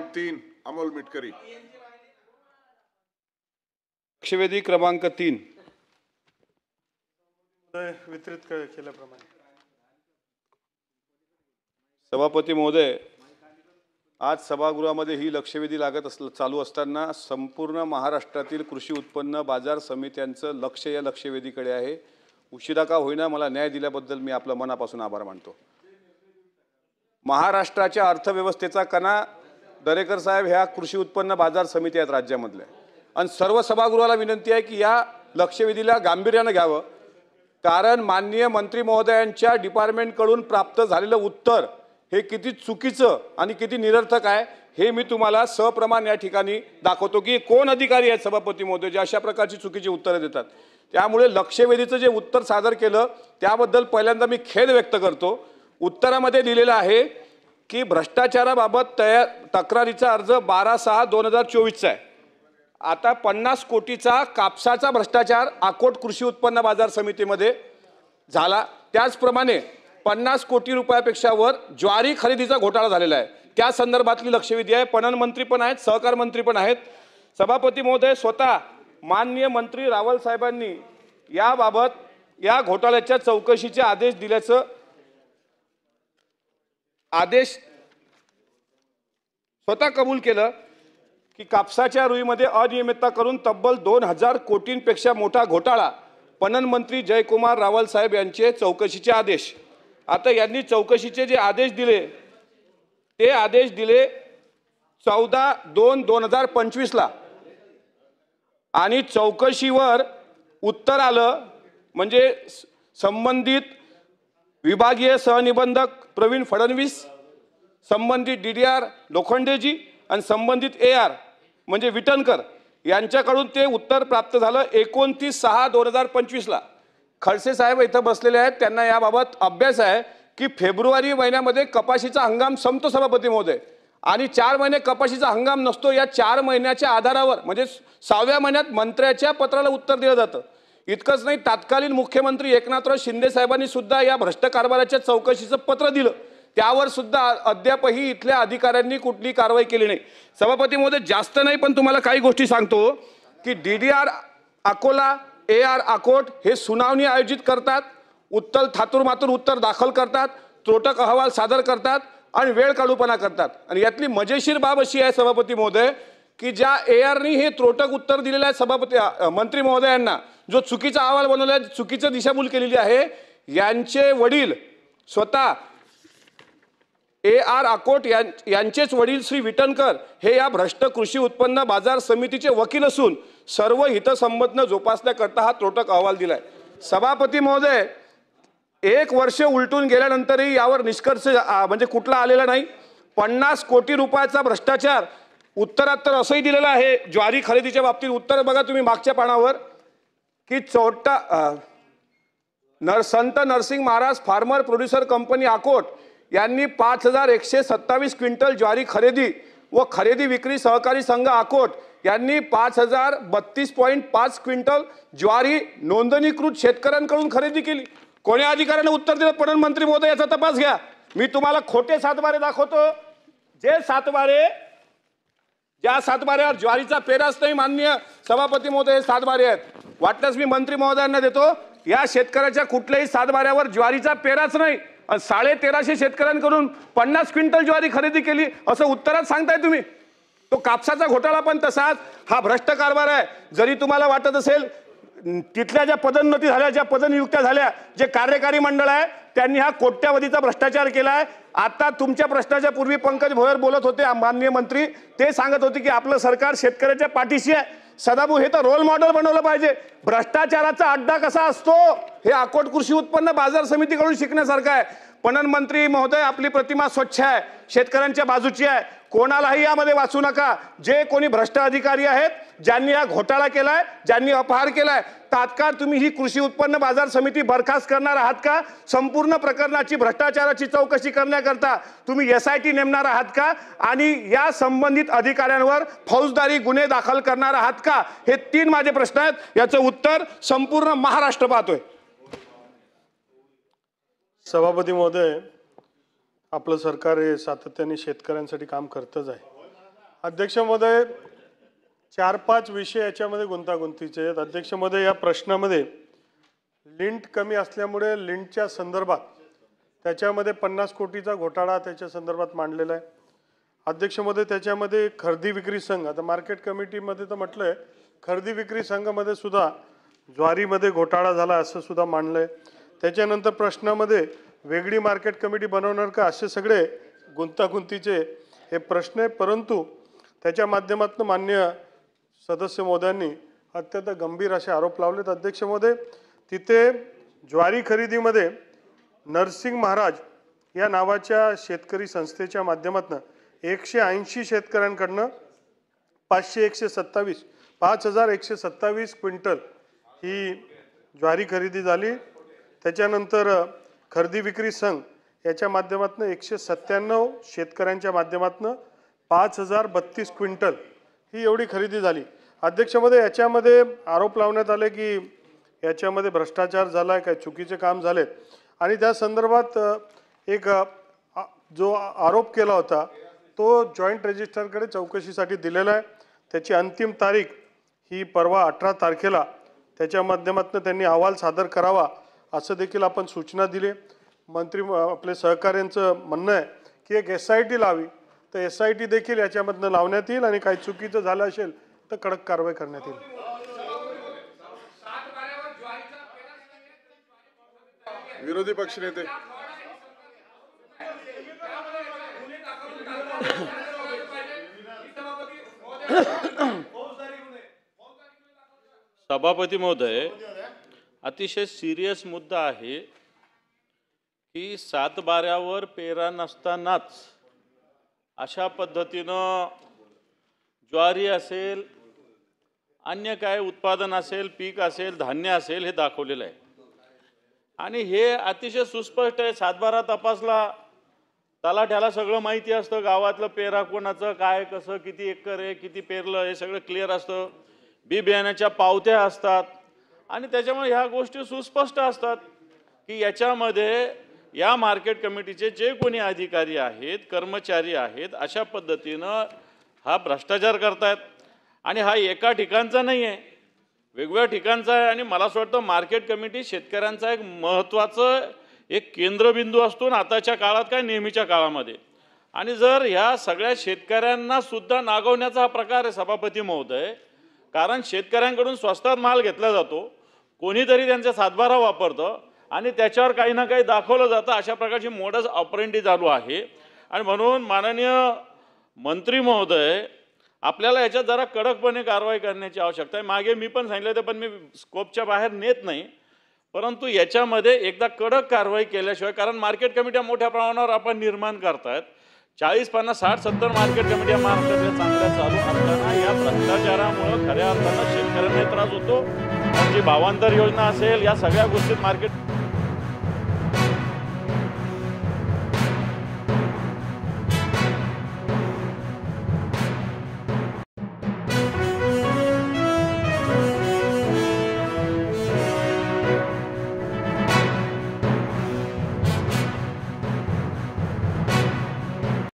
3 अमोल मिटकरी। लक्षवेधी क्रमांक 3 वितरित केल्याप्रमाणे सभापती महोदय, आज सभागृहामध्ये ही लक्षवेधी चालू असताना संपूर्ण महाराष्ट्रातील कृषी उत्पन्न बाजार समित्यांचं लक्ष या लक्षवेधीकडे आहे। उशिरा का होईना मला न्याय दिल्याबद्दल मी आपलं मनापासून आभार मानतो। महाराष्ट्राच्या अर्थव्यवस्थेचा कणा दरेकर साहेब ह्या कृषी उत्पन्न बाजार समिती आहेत राज्यामधल्या, आणि सर्व सभागृहाला विनंती आहे की या लक्षवेधीला गांभीर्याने घ्यावं, कारण माननीय मंत्री महोदयांच्या डिपार्टमेंटकडून प्राप्त झालेलं उत्तर हे किती चुकीचं आणि किती निरर्थक आहे हे मी तुम्हाला सप्रमाण या ठिकाणी दाखवतो की कोण अधिकारी आहेत सभापती महोदय जे अशा प्रकारची चुकीची उत्तरं देतात। त्यामुळे लक्षवेधीचं जे उत्तर सादर केलं त्याबद्दल पहिल्यांदा मी खेद व्यक्त करतो। उत्तरामध्ये दिलेलं आहे की भ्रष्टाचाराबाबत तक्रारीचा अर्ज 12/6/2024 आहे। आता 50 कोटीचा कापसाचा भ्रष्टाचार अकोट कृषी उत्पन्न बाजार समितीमध्ये झाला। त्याचप्रमाणे 50 कोटी रुपयापेक्षा वर ज्वारी खरेदीचा घोटाळा झालेला आहे। त्या संदर्भातली लक्षवेधी आहे। पणन मंत्री पण आहेत, सहकार मंत्री पण आहेत। सभापती महोदय, स्वतः माननीय मंत्री रावल साहेबांनी याबाबत या घोटाळ्याच्या चौकशीचे आदेश दिल्याचं स्वतः कबूल केलं की कापसाच्या रुईमध्ये अनियमितता करून तब्बल 2000 कोटींपेक्षा मोठा घोटाळा। पणन मंत्री जयकुमार रावल साहेब यांचे चौकशीचे आदेश। आता यांनी चौकशीचे जे आदेश दिले ते आदेश दिले 14/2/2025 ला, आणि चौकशीवर उत्तर आलं म्हणजे संबंधित विभागीय सहनिबंधक प्रवीण फडणवीस, संबंधित DDR लोखंडेजी आणि संबंधित AR म्हणजे विटणकर यांच्याकडून ते उत्तर प्राप्त झालं 29/6/2025 ला। खडसे साहेब इथं बसलेले आहेत, त्यांना याबाबत अभ्यास आहे की फेब्रुवारी महिन्यामध्ये कपाशीचा हंगाम संपतो सभापती महोदय, आणि 4 महिने कपाशीचा हंगाम नसतो। या 4 महिन्याच्या आधारावर म्हणजे 6व्या महिन्यात मंत्र्याच्या पत्राला उत्तर दिलं जातं। इतकंच नाही, तत्कालीन मुख्यमंत्री एकनाथराव शिंदे साहेबांनी सुद्धा या भ्रष्ट कारभाराच्या चौकशीचं पत्र दिलं, त्यावर सुद्धा अद्यापही इथल्या अधिकाऱ्यांनी कुठली कारवाई केली नाही। सभापती महोदय, जास्त नाही पण तुम्हाला काही गोष्टी सांगतो की DDR अकोला, AR अकोट हे सुनावणी आयोजित करतात, उत्तर थातुरमातुर उत्तर दाखल करतात, त्रोटक अहवाल सादर करतात आणि वेळ काढूपणा करतात। आणि यातली मजेशीर बाब अशी आहे सभापती महोदय की ज्या ARनी हे त्रोटक उत्तर दिलेलं आहे सभापती मंत्री महोदयांना, जो चुकीचा अहवाल बनवला आहे, चुकीचं दिशाभूल केलेली आहे, यांचे वडील स्वतः AR अकोट यांचेच वडील श्री विटणकर हे या भ्रष्ट कृषी उत्पन्न बाजार समितीचे वकील असून सर्व हितसंबंध जोपासण्याकरता हा त्रोटक अहवाल दिलाय। सभापती महोदय, 1 वर्ष उलटून गेल्यानंतरही यावर निष्कर्ष म्हणजे कुठला आलेला नाही। 50 कोटी रुपयाचा भ्रष्टाचार उत्तरात तर असंही दिलेलं आहे ज्वारी खरेदीच्या बाबतीत। उत्तर बघा तुम्ही मागच्या पानावर की Sant Narsing Maharaj farmer producer company Akot यांनी 5127 क्विंटल ज्वारी खरेदी व खरेदी विक्री सहकारी संघ अकोट यांनी 5032.5 क्विंटल ज्वारी नोंदणीकृत शेतकऱ्यांकडून खरेदी केली। कोण्या अधिकाऱ्याने उत्तर दिलं? पणन मंत्री महोदय, याचा तपास घ्या। मी तुम्हाला खोटे 7 बारे दाखवतो, जे 7 बारे ज्या 7 बाऱ्यावर ज्वारीचा पेराच नाही माननीय सभापती महोदय, 7 बारे आहेत। वाटल्यास मी मंत्री महोदयांना देतो, या शेतकऱ्याच्या कुठल्याही 7 बाऱ्यावर ज्वारीचा पेराच नाही, 1350 शेतकऱ्यांकडून 50 क्विंटल ज्वारी खरेदी केली असं उत्तरात सांगताय तुम्ही। तो कापसाचा घोटाळा पण तसाच, हा भ्रष्ट कारभार आहे। जरी तुम्हाला वाटत असेल तिथल्या ज्या पदोन्नती झाल्या, ज्या पदनियुक्त्या झाल्या, जे कार्यकारी मंडळ आहे त्यांनी हा कोट्यावधीचा भ्रष्टाचार केलाय। आता तुमच्या प्रश्नाच्या पूर्वी पंकज भोयर बोलत होते, माननीय मंत्री, ते सांगत होते की आपलं सरकार शेतकऱ्याच्या पाठीशी आहे। सदाभाऊ, हे तर रोल मॉडेल बनवलं पाहिजे। भ्रष्टाचाराचा अड्डा कसा असतो हे अकोट कृषी उत्पन्न बाजार समितीकडून शिकण्यासारखं आहे। पणन मंत्री महोदय, आपली प्रतिमा स्वच्छ आहे, शेतकऱ्यांच्या बाजूची आहे, कोणालाही यामध्ये वाचू नका। जे कोणी भ्रष्ट अधिकारी आहेत, ज्यांनी हा घोटाळा केलाय, ज्यांनी अपहार केलाय, तात्काळ तुम्ही ही कृषी उत्पन्न बाजार समिती बरखास्त करणार आहात का? संपूर्ण प्रकरणाची भ्रष्टाचाराची चौकशी करण्याकरता तुम्ही SIT नेमणार आहात का? आणि या संबंधित अधिकाऱ्यांवर फौजदारी गुन्हे दाखल करणार आहात का? हे 3 माझे प्रश्न आहेत। याचं उत्तर संपूर्ण महाराष्ट्र पाहतोय। सभापती महोदय, आपलं सरकार हे सातत्याने शेतकऱ्यांसाठी काम करतच आहे। अध्यक्ष महोदय, 4-5 विषय याच्यामध्ये गुंतागुंतीचे आहेत. अध्यक्ष महोदय, या प्रश्नामध्ये लिंट कमी असल्यामुळे लिंटच्या संदर्भात त्याच्यामध्ये 50 कोटीचा घोटाळा त्याच्या संदर्भात मांडलेला आहे. अध्यक्ष महोदय, त्याच्यामध्ये खरेदी विक्री संघ, आता मार्केट कमिटीमध्ये तर म्हटलंय खरेदी विक्री संघामध्ये सुद्धा ज्वारीमध्ये घोटाळा झाला असं सुद्धा मांडलंय. त्याच्यानंतर प्रश्नामध्ये वेगळी मार्केट कमिटी बनवणार का, असे सगळे गुंतागुंतीचे हे प्रश्न आहे. परंतु त्याच्या माध्यमातून मान्य सदस्य महोदयांनी अत्यंत गंभीर असे आरोप लावलेत. अध्यक्ष महोदय, तिथे ज्वारी खरेदीमध्ये नरसिंग महाराज या नावाच्या शेतकरी संस्थेच्या माध्यमातून 180 शेतकऱ्यांकडनं 5,127 क्विंटल ही ज्वारी खरेदी झाली. त्याच्यानंतर खरेदी विक्री संघ याच्या माध्यमातून 197 शेतकऱ्यांच्या माध्यमातून 5,032 क्विंटल ही एवढी खरेदी झाली. अध्यक्ष महोदय, याच्यामध्ये आरोप लावण्यात आले की याच्यामध्ये भ्रष्टाचार झाला आहे, काय चुकीचे काम झाले आणि त्या संदर्भात एक जो आरोप केला होता तो जॉईंट रजिस्ट्रारकडे चौकशीसाठी दिलेला आहे. त्याची अंतिम तारीख ही परवा 18 तारखेला त्याच्या माध्यमातून त्यांनी अहवाल सादर करावा असं देखील आपण सूचना दिली. मंत्री आपले सहकाऱ्यांचं म्हणणं आहे की एक SIT लावी, तर SIT देखील याच्यामधनं लावण्यात येईल आणि काही चुकीचं झालं असेल तर कडक कारवाई करण्यात येईल. विरोधी पक्षनेते सभापती महोदय, अतिशय सिरियस मुद्दा आहे की 7/12 पेरा नसतानाच अशा पद्धतीनं ज्वारी असेल, अन्य काय उत्पादन असेल, पीक असेल, धान्य असेल हे दाखवलेलं आहे आणि हे अतिशय सुस्पष्ट आहे. 7/12 तपासला तलाठ्याला सगळं माहिती असतं, गावातलं पेरा कोणाचं काय कसं किती एकर आहे किती पेरलं हे सगळं क्लिअर असतं. बी बियाण्याच्या पावत्या असतात आणि त्याच्यामुळे ह्या गोष्टी सुस्पष्ट असतात की याच्यामध्ये या मार्केट कमिटीचे जे कोणी अधिकारी आहेत, कर्मचारी आहेत, अशा पद्धतीनं हा भ्रष्टाचार करतायत आणि हा एका ठिकाणचा नाही आहे, वेगवेगळ्या ठिकाणचा आहे. आणि मला असं वाटतं मार्केट कमिटी शेतकऱ्यांचा एक महत्त्वाचं एक केंद्रबिंदू असतो ना आताच्या काळात काय नेहमीच्या काळामध्ये. आणि जर ह्या सगळ्या शेतकऱ्यांना सुद्धा नागवण्याचा हा प्रकार आहे सभापती महोदय, कारण शेतकऱ्यांकडून स्वस्तात माल घेतला जातो, कोणीतरी त्यांचे 7/12 वापरतं आणि त्याच्यावर काही ना काही दाखवलं जातं. अशा प्रकारची मोडस ऑपरेंडी चालू आहे आणि म्हणून माननीय मंत्री महोदय आपल्याला याच्यात जरा कडकपणे कारवाई करण्याची आवश्यकता आहे. मागे मी पण सांगितलं होतं पण मी स्कोपच्या बाहेर नेत नाही, परंतु याच्यामध्ये एकदा कडक कारवाई केल्याशिवाय, कारण मार्केट कमिट्या मोठ्या प्रमाणावर आपण निर्माण करतायत, 40, 50, 60, 70 मार्केट कमिट्या महाराष्ट्रातल्या चांगल्या चालू असताना या भ्रष्टाचारामुळे खऱ्या अर्थानं शेतकऱ्यांना त्रास होतो. म्हणजे भावांतर योजना असेल, या सगळ्या गोष्टीत मार्केट